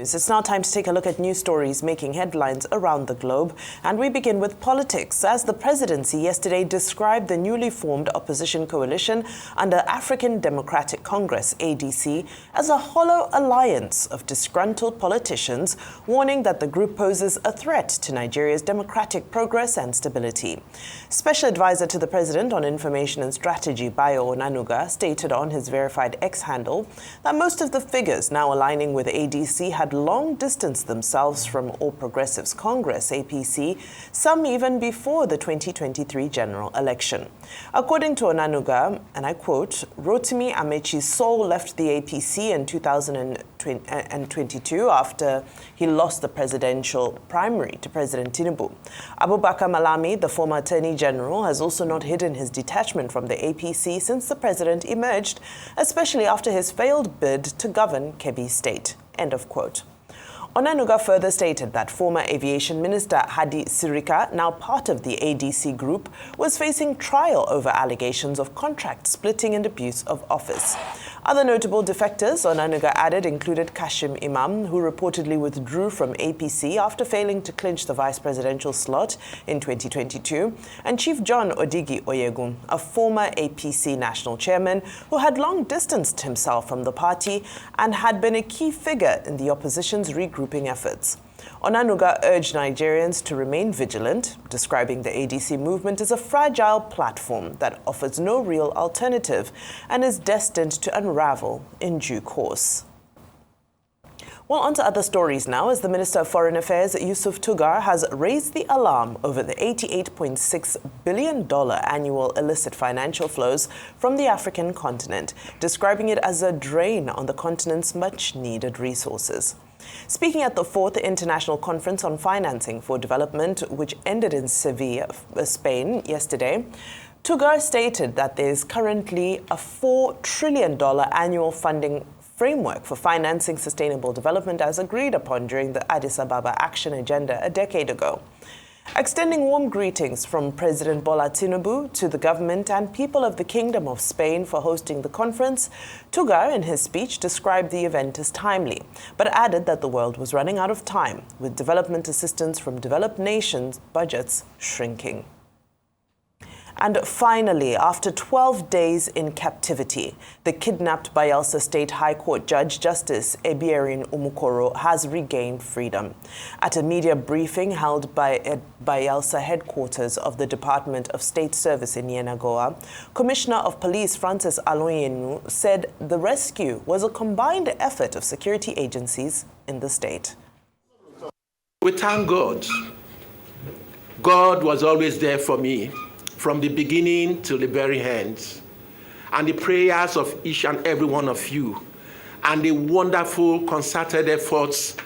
It's now time to take a look at news stories making headlines around the globe. And we begin with politics, as the presidency yesterday described the newly formed opposition coalition under African Democratic Congress, ADC, as a hollow alliance of disgruntled politicians, warning that the group poses a threat to Nigeria's democratic progress and stability. Special Advisor to the President on Information and Strategy, Bayo Onanuga, stated on his verified X handle that most of the figures now aligning with ADC had long distanced themselves from All Progressives Congress, APC, some even before the 2023 general election. According to Onanuga, and I quote, Rotimi Amechi's soul left the APC in 2022 after he lost the presidential primary to President Tinubu. Abubakar Malami, the former Attorney General, has also not hidden his detachment from the APC since the president emerged, especially after his failed bid to govern Kebbi State. End of quote. Onanuga further stated that former Aviation Minister Hadi Sirika, now part of the ADC group, was facing trial over allegations of contract splitting and abuse of office. Other notable defectors, Onanuga added, included Kashim Imam, who reportedly withdrew from APC after failing to clinch the vice presidential slot in 2022, and Chief John Odigi Oyegun, a former APC national chairman who had long distanced himself from the party and had been a key figure in the opposition's regrouping efforts. Onanuga urged Nigerians to remain vigilant, describing the ADC movement as a fragile platform that offers no real alternative and is destined to unravel in due course. Well, on to other stories now, as the Minister of Foreign Affairs, Yusuf Tuggar, has raised the alarm over the $88.6 billion annual illicit financial flows from the African continent, describing it as a drain on the continent's much-needed resources. Speaking at the 4th International Conference on Financing for Development, which ended in Seville, Spain, yesterday, Tuggar stated that there is currently a $4 trillion annual funding framework for financing sustainable development as agreed upon during the Addis Ababa Action Agenda a decade ago. Extending warm greetings from President Bola Tinubu to the government and people of the Kingdom of Spain for hosting the conference, Tuggar, in his speech, described the event as timely, but added that the world was running out of time, with development assistance from developed nations' budgets shrinking. And finally, after 12 days in captivity, the kidnapped Bayelsa State High Court Judge Justice Ebierin Umukoro has regained freedom. At a media briefing held by Bayelsa headquarters of the Department of State Service in Yenagoa, Commissioner of Police Francis Aloyenu said the rescue was a combined effort of security agencies in the state. We thank God. God was always there for me, from the beginning till the very end. And the prayers of each and every one of you, and the wonderful concerted efforts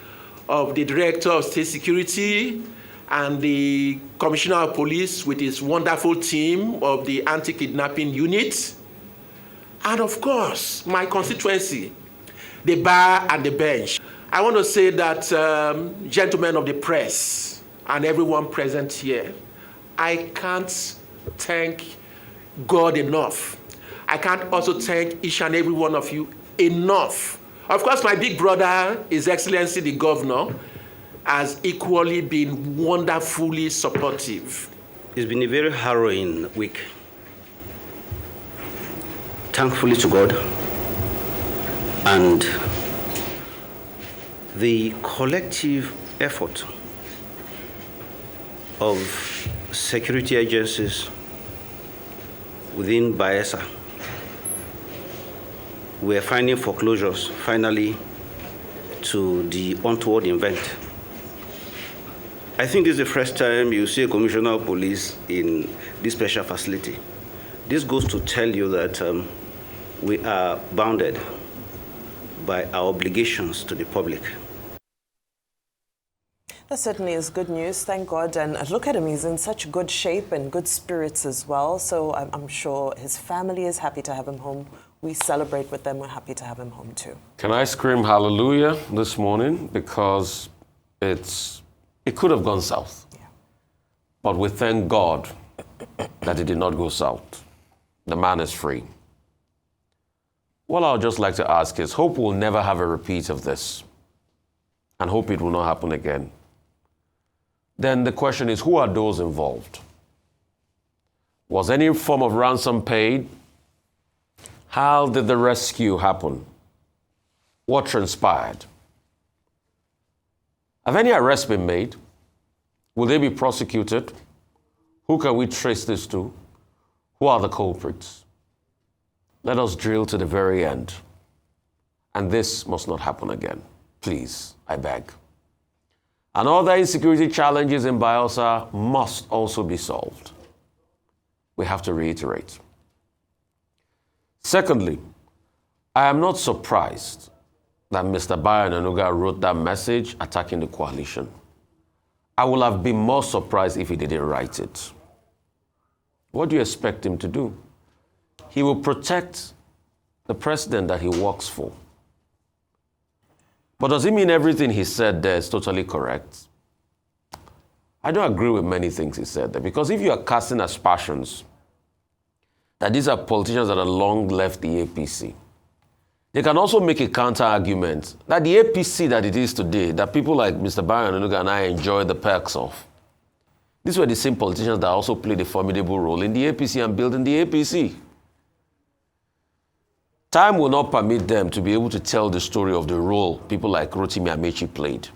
of the Director of State Security and the Commissioner of Police with his wonderful team of the Anti-Kidnapping Unit. And of course, my constituency, the bar and the bench. I want to say that, gentlemen of the press and everyone present here, I can't thank God enough. I can't also thank each and every one of you enough. Of course, my big brother, His Excellency the Governor, has equally been wonderfully supportive. It's been a very harrowing week. Thankfully to God and the collective effort of security agencies within Bayelsa, we are finding foreclosures finally to the untoward event. I think this is the first time you see a commissioner of police in this special facility. This goes to tell you that we are bounded by our obligations to the public. That certainly is good news, thank God. And look at him, he's in such good shape and good spirits as well. So I'm sure his family is happy to have him home. We celebrate with them. We're happy to have him home too. Can I scream hallelujah this morning? Because it could have gone south. Yeah. But we thank God that it did not go south. The man is free. What I would just like to ask is, hope we'll never have a repeat of this. and hope it will not happen again. Then the question is, who are those involved? Was any form of ransom paid? How did the rescue happen? What transpired? Have any arrests been made? Will they be prosecuted? Who can we trace this to? Who are the culprits? Let us drill to the very end. And this must not happen again. Please, I beg. And other insecurity challenges in Bayelsa must also be solved. We have to reiterate. Secondly, I am not surprised that Mr. Tuggar wrote that message attacking the coalition. I would have been more surprised if he didn't write it. What do you expect him to do? He will protect the president that he works for. But does it mean everything he said there is totally correct? I don't agree with many things he said there, because if you are casting aspersions that these are politicians that have long left the APC, they can also make a counter-argument that the APC that it is today, that people like Mr. Tuggar and I enjoy the perks of, these were the same politicians that also played a formidable role in the APC and building the APC. Time will not permit them to be able to tell the story of the role people like Rotimi Amechi played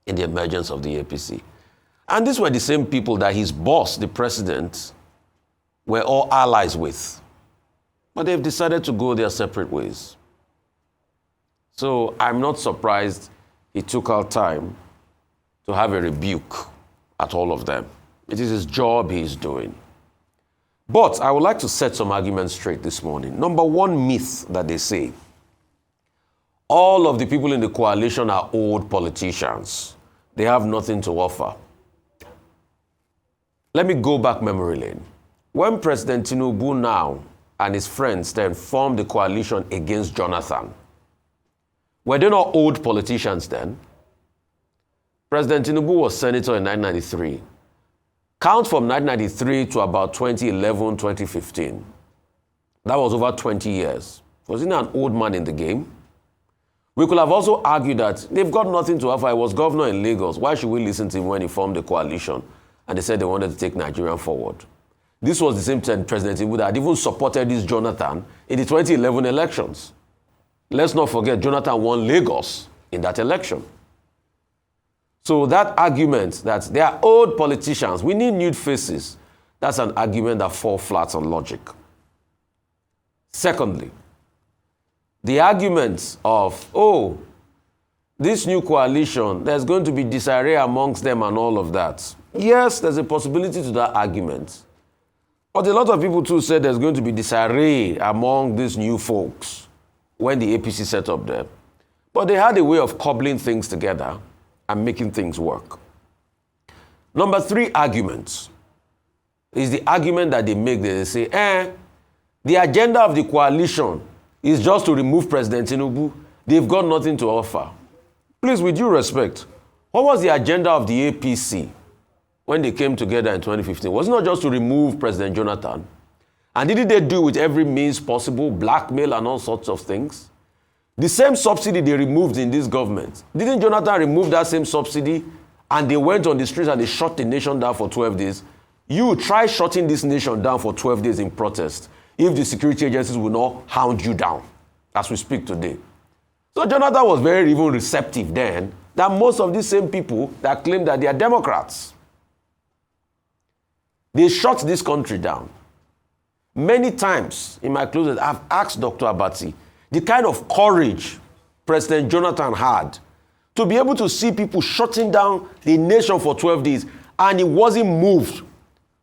in the emergence of the APC. And these were the same people that his boss, the president, were all allies with. But they've decided to go their separate ways. So I'm not surprised he took out time to have a rebuke at all of them. It is his job he is doing. But I would like to set some arguments straight this morning. Number one myth that they say, all of the people in the coalition are old politicians. They have nothing to offer. Let me go back memory lane. When President Tinubu now and his friends then formed the coalition against Jonathan, were they not old politicians then? President Tinubu was senator in 1993. Count from 1993 to about 2011, 2015. That was over 20 years. Was he not an old man in the game? We could have also argued that they've got nothing to offer. He was governor in Lagos. Why should we listen to him when he formed the coalition and they said they wanted to take Nigeria forward? This was the same time President Tinubu that had even supported this Jonathan in the 2011 elections. Let's not forget, Jonathan won Lagos in that election. So that argument that they are old politicians, we need new faces, that's an argument that falls flat on logic. Secondly, the arguments of, oh, this new coalition, there's going to be disarray amongst them and all of that. Yes, there's a possibility to that argument. But a lot of people too said there's going to be disarray among these new folks when the APC set up there. But they had a way of cobbling things together and making things work. Number three argument is the argument that they make. They say, the agenda of the coalition is just to remove President Tinubu. They've got nothing to offer. Please, with due respect, what was the agenda of the APC when they came together in 2015? Was it not just to remove President Jonathan? And didn't they do with every means possible, blackmail and all sorts of things? The same subsidy they removed in this government, didn't Jonathan remove that same subsidy and they went on the streets and they shut the nation down for 12 days? You try shutting this nation down for 12 days in protest if the security agencies will not hound you down as we speak today. So Jonathan was very even receptive then than most of these same people that claim that they are Democrats. They shut this country down. Many times in my closet, I've asked Dr. Abati the kind of courage President Jonathan had to be able to see people shutting down the nation for 12 days, and he wasn't moved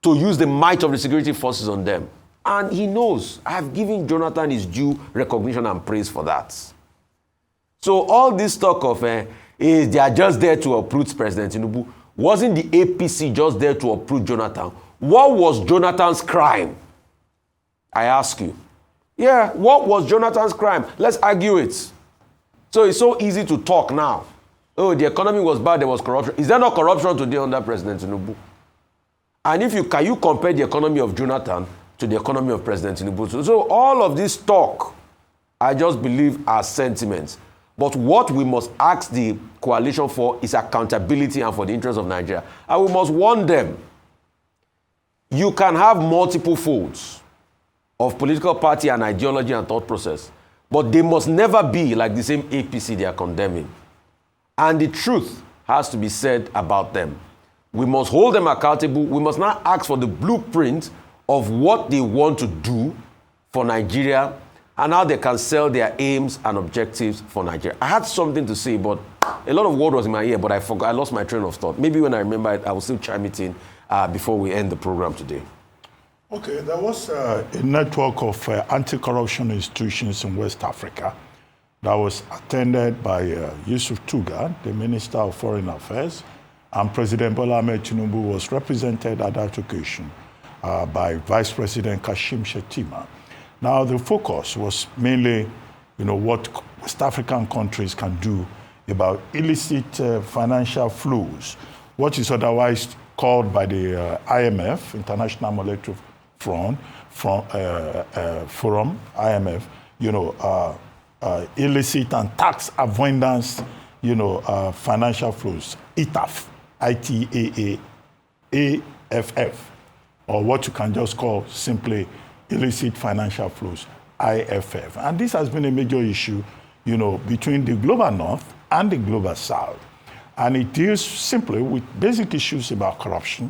to use the might of the security forces on them. And he knows I've given Jonathan his due recognition and praise for that. So all this talk of is they are just there to uproot President Tinubu. Wasn't the APC just there to uproot Jonathan? What was Jonathan's crime? I ask you. Yeah, what was Jonathan's crime? Let's argue it. So it's so easy to talk now. Oh, the economy was bad, there was corruption. Is there no corruption today under President Tinubu? And if you can you compare the economy of Jonathan to the economy of President Tinubu? So all of this talk, I just believe, are sentiments. But what we must ask the coalition for is accountability and for the interest of Nigeria. And we must warn them. You can have multiple folds of political party and ideology and thought process, but they must never be like the same APC they are condemning. And the truth has to be said about them. We must hold them accountable. We must not ask for the blueprint of what they want to do for Nigeria and how they can sell their aims and objectives for Nigeria. I had something to say, but a lot of word was in my ear, but I forgot. I lost my train of thought. Maybe when I remember it, I will still chime it in before we end the program today. Okay, there was a network of anti-corruption institutions in West Africa that was attended by Yusuf Tuggar, the Minister of Foreign Affairs, and President Bola Ahmed Tinubu was represented at that occasion by Vice President Kashim Shettima. Now, the focus was mainly, what West African countries can do about illicit financial flows, what is otherwise called by the IMF, International Monetary Forum, IMF, illicit and tax avoidance, financial flows, ITAF, ITAAFF, or what you can just call simply illicit financial flows, IFF. And this has been a major issue, between the global north and the global south. And it deals simply with basic issues about corruption,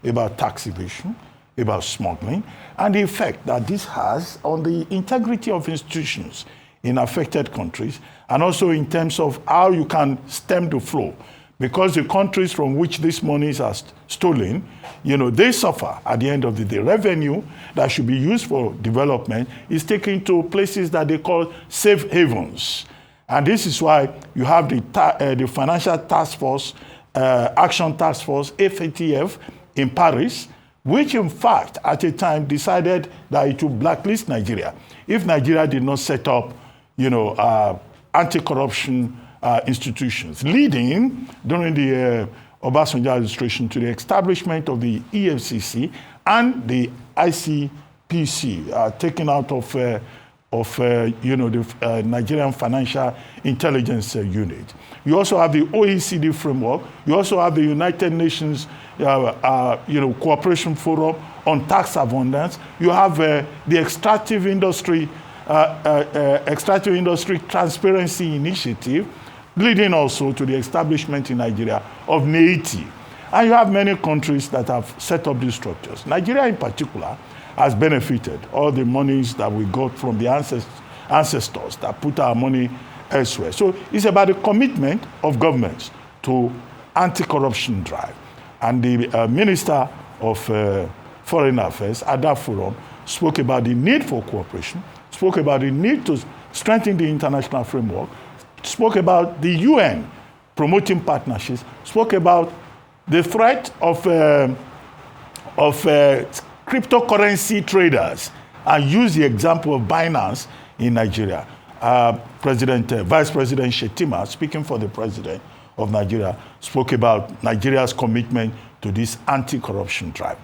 about tax evasion, about smuggling, and the effect that this has on the integrity of institutions in affected countries, and also in terms of how you can stem the flow. Because the countries from which these monies are stolen, they suffer at the end of the day. Revenue that should be used for development is taken to places that they call safe havens. And this is why you have the Financial Task Force, Action Task Force, FATF, in Paris, which in fact at a time decided that it would blacklist Nigeria if Nigeria did not set up, anti-corruption institutions, leading during the Obasanjo administration to the establishment of the EFCC and the ICPC, taken out of the Nigerian Financial Intelligence Unit. You also have the OECD framework. You also have the United Nations, Cooperation Forum on Tax Avoidance. You have the Extractive Industry Transparency Initiative, leading also to the establishment in Nigeria of NEITI. And you have many countries that have set up these structures. Nigeria in particular has benefited all the monies that we got from the ancestors that put our money elsewhere. So it's about the commitment of governments to anti-corruption drive. And the Minister of Foreign Affairs at that forum spoke about the need for cooperation, spoke about the need to strengthen the international framework, spoke about the UN promoting partnerships, spoke about the threat of cryptocurrency traders, and used the example of Binance in Nigeria. Vice President Shettima, speaking for the President of Nigeria, spoke about Nigeria's commitment to this anti-corruption drive.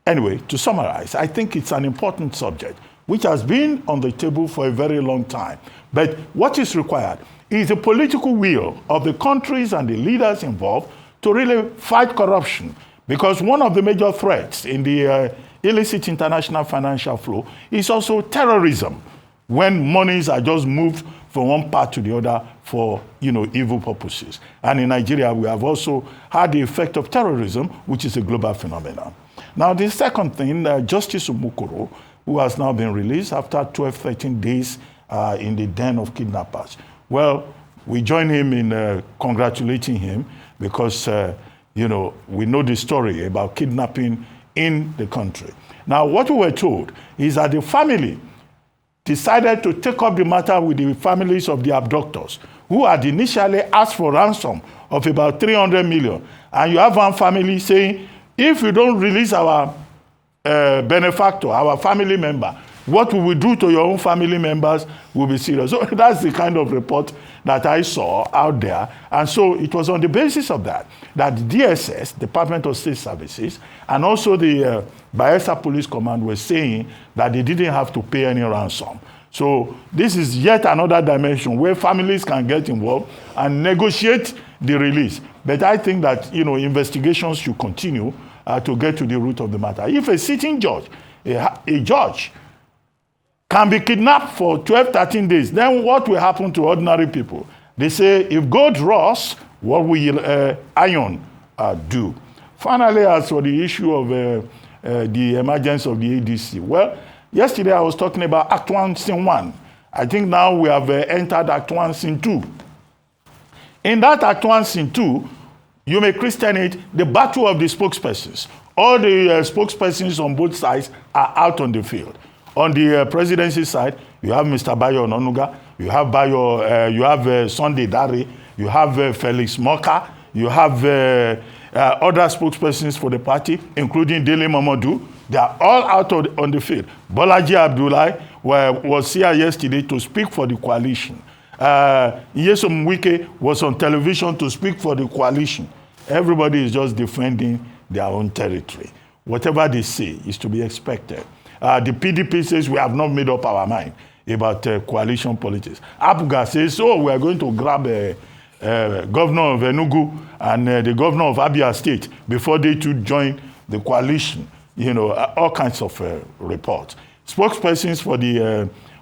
Anyway, to summarize, I think it's an important subject which has been on the table for a very long time. But what is required is a political will of the countries and the leaders involved to really fight corruption. Because one of the major threats in the illicit international financial flow is also terrorism, when monies are just moved from one part to the other for evil purposes. And in Nigeria, we have also had the effect of terrorism, which is a global phenomenon. Now, the second thing, Justice Umukoro, who has now been released after 12, 13 days in the den of kidnappers. Well, we join him in congratulating him because, we know the story about kidnapping in the country. Now, what we were told is that the family decided to take up the matter with the families of the abductors, who had initially asked for ransom of about 300 million. And you have one family saying, if you don't release our benefactor, our family member, what we will do to your own family members will be serious. So that's the kind of report that I saw out there. And so it was on the basis of that the DSS, Department of State Services, and also the Bayelsa Police Command were saying that they didn't have to pay any ransom. So this is yet another dimension where families can get involved and negotiate the release. But I think that, investigations should continue to get to the root of the matter. If a sitting judge, a judge, can be kidnapped for 12, 13 days, then what will happen to ordinary people? They say, if gold rusts, what will iron do? Finally, as for the issue of the emergence of the ADC, well, yesterday I was talking about Act 1, Scene 1. I think now we have entered Act 1, Scene 2. In that Act 1, Scene 2, you may christen it the battle of the spokespersons. All the spokespersons on both sides are out on the field. On the presidency side, you have Mr. Bayo Ononuga, you have Sunday Dare, you have Felix Moka, you have other spokespersons for the party, including Dele Mamadou. They are all out on the field. Bolaji Abdullahi was here yesterday to speak for the coalition. Nyesom Wike was on television to speak for the coalition. Everybody is just defending their own territory. Whatever they say is to be expected. The PDP says we have not made up our mind about coalition politics. APGA says, we are going to grab governor of Enugu and the governor of Abia State before they too join the coalition. All kinds of reports. Spokespersons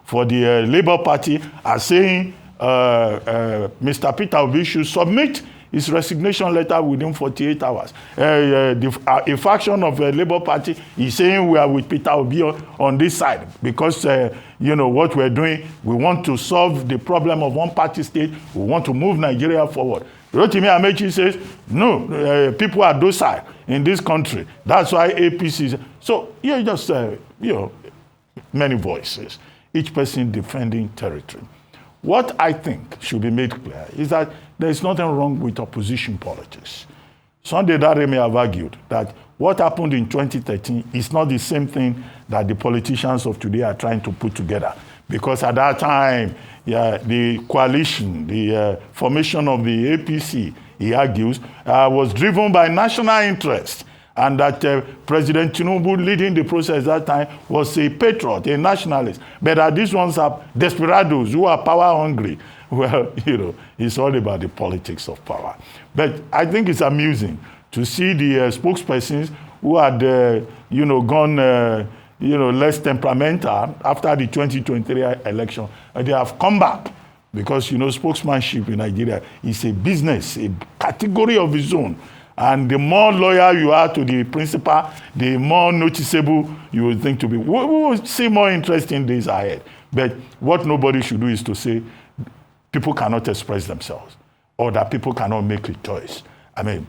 for the Labour Party are saying Mr. Peter Obi should submit his resignation letter within 48 hours. A faction of the Labour Party is saying we are with Peter Obi on this side because, what we're doing, we want to solve the problem of one-party state. We want to move Nigeria forward. Rotimi Amechi says, no, people are docile in this country. That's why APC is. So you're just, many voices, each person defending territory. What I think should be made clear is that there is nothing wrong with opposition politics. Sunday Dare may have argued that what happened in 2013 is not the same thing that the politicians of today are trying to put together. Because at that time, the coalition, the formation of the APC, he argues, was driven by national interest. And that President Tinubu leading the process at that time was a patriot, a nationalist. But these ones are desperados who are power hungry. Well, it's all about the politics of power. But I think it's amusing to see the spokespersons who had, gone, less temperamental after the 2023 election. And they have come back because, spokesmanship in Nigeria is a business, a category of its own. And the more loyal you are to the principal, the more noticeable you will think to be. We will see more interesting days ahead. But what nobody should do is to say people cannot express themselves or that people cannot make a choice. I mean,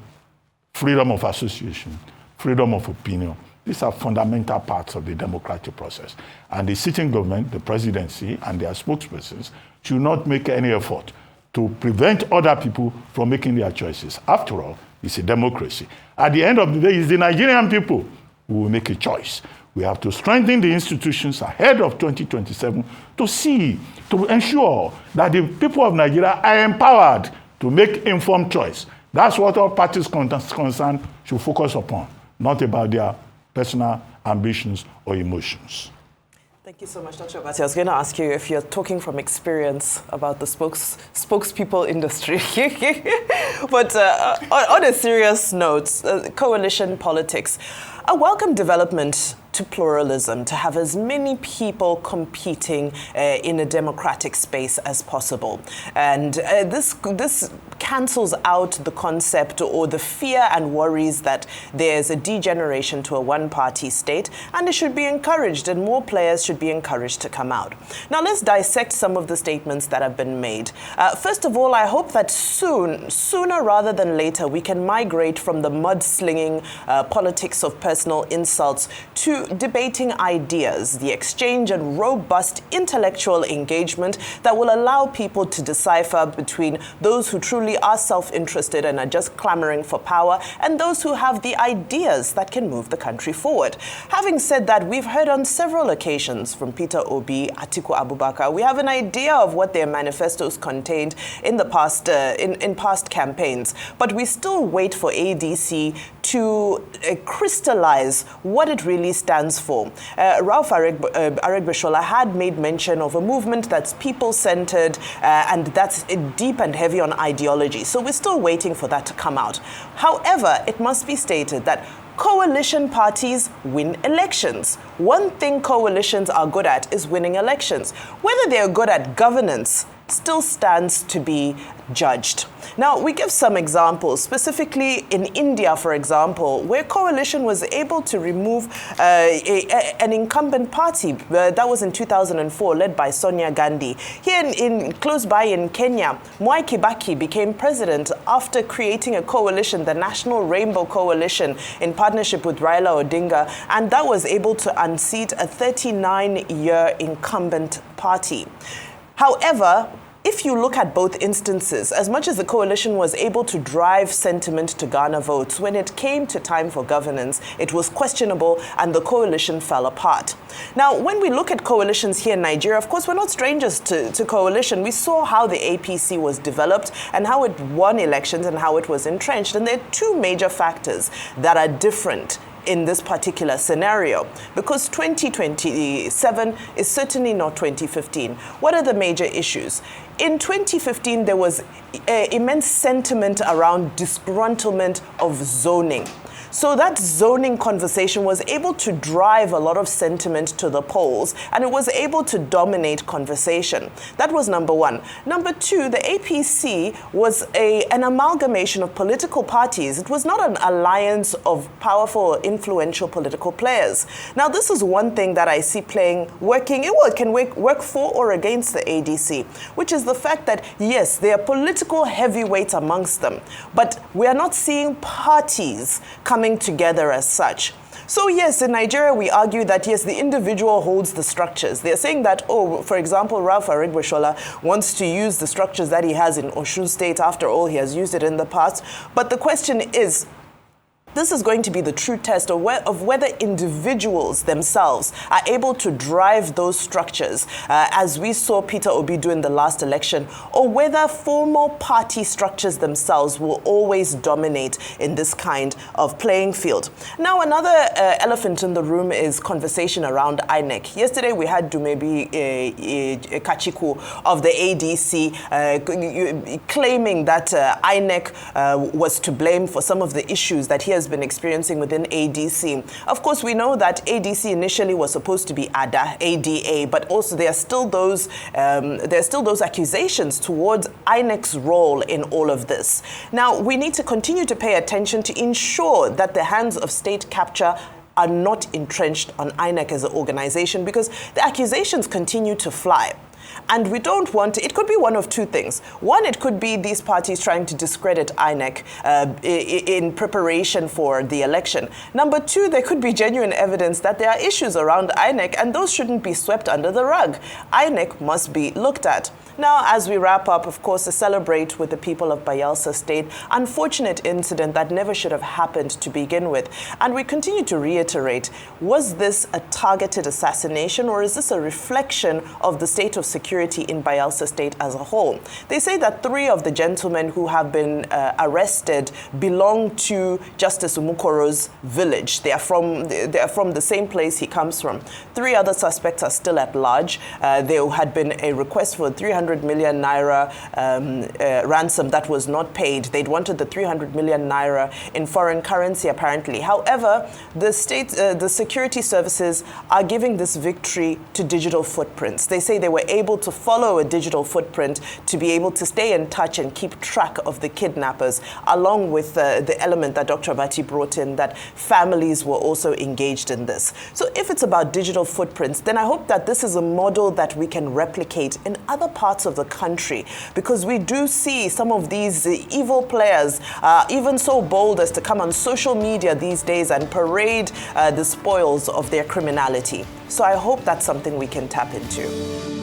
freedom of association, freedom of opinion, these are fundamental parts of the democratic process. And the sitting government, the presidency, and their spokespersons should not make any effort to prevent other people from making their choices. After all, it's a democracy. At the end of the day, it's the Nigerian people who will make a choice. We have to strengthen the institutions ahead of 2027 to ensure that the people of Nigeria are empowered to make informed choice. That's what all parties concerned should focus upon, not about their personal ambitions or emotions. Thank you so much, Dr. Obasi. I was going to ask you if you're talking from experience about the spokespeople industry. But on a serious note, coalition politics, a welcome development to pluralism, to have as many people competing in a democratic space as possible. And this cancels out the concept or the fear and worries that there's a degeneration to a one-party state, and it should be encouraged, and more players should be encouraged to come out. Now, let's dissect some of the statements that have been made. First of all, I hope that sooner rather than later, we can migrate from the mudslinging politics of personal insults to debating ideas, the exchange and robust intellectual engagement that will allow people to decipher between those who truly are self-interested and are just clamoring for power, and those who have the ideas that can move the country forward. Having said that, we've heard on several occasions from Peter Obi, Atiku Abubakar, we have an idea of what their manifestos contained in the past, in past campaigns, but we still wait for ADC to crystallize what it really stands for. Ralph Aregbesola had made mention of a movement that's people-centered and that's deep and heavy on ideology. So we're still waiting for that to come out. However, it must be stated that coalition parties win elections. One thing coalitions are good at is winning elections. Whether they're good at governance still stands to be judged. Now, we give some examples, specifically in India, for example, where coalition was able to remove an incumbent party. That was in 2004, led by Sonia Gandhi. Here close by in Kenya, Mwai Kibaki became president after creating a coalition, the National Rainbow Coalition, in partnership with Raila Odinga, and that was able to unseat a 39-year incumbent party. However, if you look at both instances, as much as the coalition was able to drive sentiment to garner votes, when it came to time for governance, it was questionable and the coalition fell apart. Now, when we look at coalitions here in Nigeria, of course, we're not strangers to coalition. We saw how the APC was developed and how it won elections and how it was entrenched. And there are two major factors that are different in this particular scenario, because 2027 is certainly not 2015. What are the major issues? In 2015, there was immense sentiment around disgruntlement of zoning. So that zoning conversation was able to drive a lot of sentiment to the polls, and it was able to dominate conversation. That was number one. Number two, the APC was an amalgamation of political parties. It was not an alliance of powerful or influential political players. Now, this is one thing that I see working, it can work for or against the ADC, which is the fact that, yes, there are political heavyweights amongst them, but we are not seeing parties coming together as such. So yes, in Nigeria, we argue that yes, the individual holds the structures. They're saying that, oh, for example, Ralph Aregbesola wants to use the structures that he has in Osun State. After all, he has used it in the past. But the question is, this is going to be the true test of whether individuals themselves are able to drive those structures, as we saw Peter Obi do in the last election, or whether formal party structures themselves will always dominate in this kind of playing field. Now, another elephant in the room is conversation around INEC. Yesterday, we had Dumebi Kachiku of the ADC claiming that INEC was to blame for some of the issues that he has been experiencing within ADC. Of course, we know that ADC initially was supposed to be ADA, but also there are still those accusations towards INEC's role in all of this. Now, we need to continue to pay attention to ensure that the hands of state capture are not entrenched on INEC as an organization, because the accusations continue to fly. And we don't want to, it could be one of two things. One, it could be these parties trying to discredit INEC in preparation for the election. Number two, there could be genuine evidence that there are issues around INEC, and those shouldn't be swept under the rug. INEC must be looked at. Now, as we wrap up, of course, to celebrate with the people of Bayelsa State, unfortunate incident that never should have happened to begin with. And we continue to reiterate, was this a targeted assassination, or is this a reflection of the state of security in Bayelsa State as a whole? They say that 3 of the gentlemen who have been arrested belong to Justice Umukoro's village. They are from the same place he comes from. 3 other suspects are still at large. There had been a request for 300 million naira ransom that was not paid. They'd wanted the 300 million naira in foreign currency, apparently. However, the security services are giving this victory to digital footprints. They say they were able to follow a digital footprint to be able to stay in touch and keep track of the kidnappers, along with the element that Dr. Abati brought in, that families were also engaged in this. So if it's about digital footprints, then I hope that this is a model that we can replicate in other parts of the country, because we do see some of these evil players even so bold as to come on social media these days and parade the spoils of their criminality. So I hope that's something we can tap into.